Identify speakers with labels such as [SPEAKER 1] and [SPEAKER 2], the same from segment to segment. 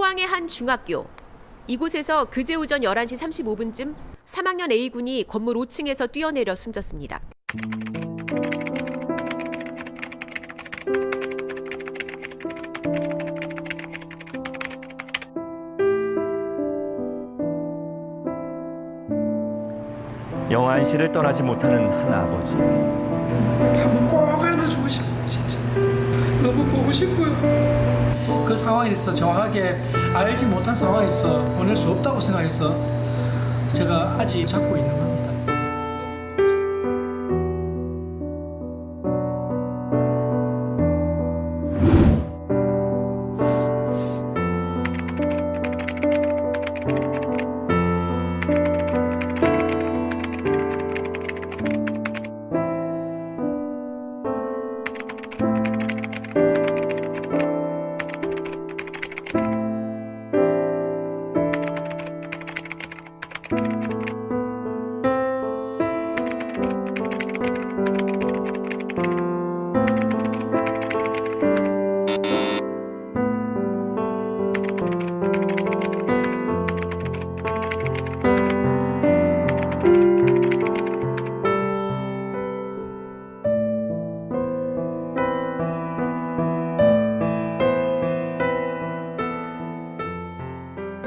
[SPEAKER 1] 포항의 한 중학교. 이곳에서 그제 오전 11시 35분쯤 3학년 A군이 건물 5층에서 뛰어내려 숨졌습니다.
[SPEAKER 2] 영안시를 떠나지 못하는 한 아버지.
[SPEAKER 3] 한번 꼭 안아주고 싶어요. 진짜 너무 보고 싶고요. 그 상황에서 정확하게 알지 못한 상황에서 보낼 수 없다고 생각해서 제가 아직 찾고 있는 겁니다.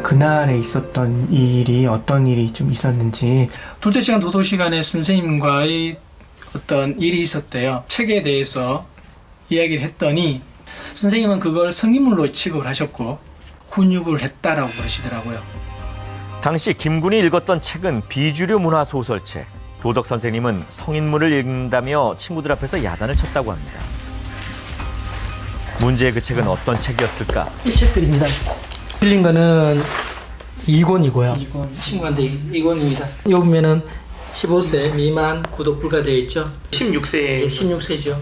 [SPEAKER 4] 그날에 있었던 일이 어떤 일이 좀 있었는지.
[SPEAKER 3] 둘째 시간 도도 시간에 선생님과의 어떤 일이 있었대요. 책에 대해서 이야기를 했더니 선생님은 그걸 성인물로 취급을 하셨고 훈육을 했다라고 그러시더라고요.
[SPEAKER 2] 당시 김군이 읽었던 책은 비주류 문화 소설책. 도덕 선생님은 성인물을 읽는다며 친구들 앞에서 야단을 쳤다고 합니다. 문제의 그 책은 어떤 책이었을까?
[SPEAKER 3] 이 책들입니다. 빌린 거는 2권이고요. 친구한테 2권입니다. 여기 보면은 15세 미만 구독 불가되어 있죠.
[SPEAKER 4] 16세.
[SPEAKER 3] 예, 16세죠.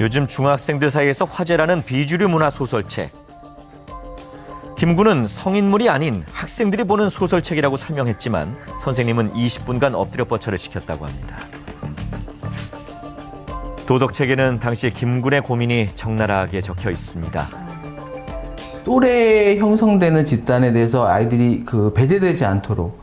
[SPEAKER 2] 요즘 중학생들 사이에서 화제라는 비주류 문화 소설책. 김군은 성인물이 아닌 학생들이 보는 소설책이라고 설명했지만 선생님은 20분간 엎드려 뻗쳐를 시켰다고 합니다. 도덕책에는 당시 김군의 고민이 적나라하게 적혀 있습니다.
[SPEAKER 5] 또래 형성되는 집단에 대해서 아이들이 배제되지 않도록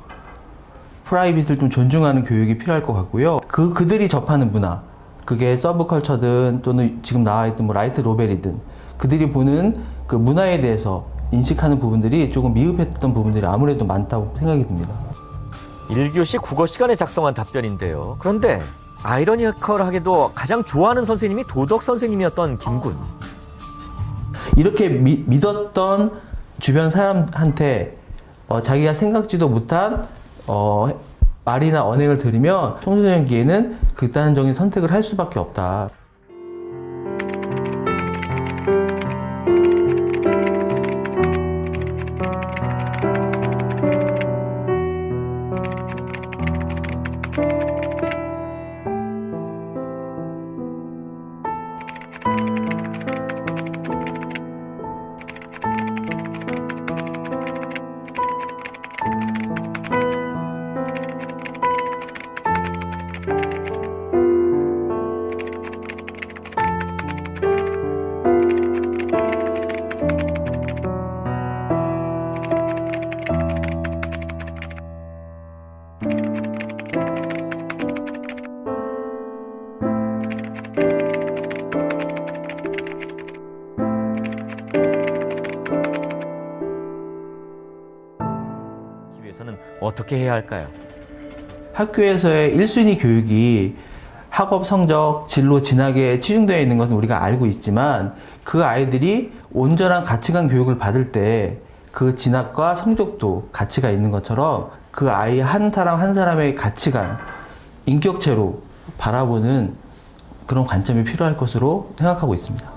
[SPEAKER 5] 프라이빗을 좀 존중하는 교육이 필요할 것 같고요. 그들이 접하는 문화, 그게 서브컬처든 또는 지금 나와있던 라이트 노벨이든 그들이 보는 그 문화에 대해서 인식하는 부분들이 조금 미흡했던 부분들이 아무래도 많다고 생각이 듭니다.
[SPEAKER 2] 1교시 국어 시간에 작성한 답변인데요. 그런데 아이러니컬하게도 가장 좋아하는 선생님이 도덕 선생님이었던 김군.
[SPEAKER 5] 이렇게 믿었던 주변 사람한테 자기가 생각지도 못한 말이나 언행을 들으면 청소년기에는 극단적인 선택을 할 수밖에 없다.
[SPEAKER 2] 위해서는 어떻게 해야 할까요?
[SPEAKER 5] 학교에서의 1순위 교육이 학업 성적, 진로, 진학에 치중되어 있는 것은 우리가 알고 있지만 그 아이들이 온전한 가치관 교육을 받을 때 그 진학과 성적도 가치가 있는 것처럼 그 아이 한 사람 한 사람의 가치관, 인격체로 바라보는 그런 관점이 필요할 것으로 생각하고 있습니다.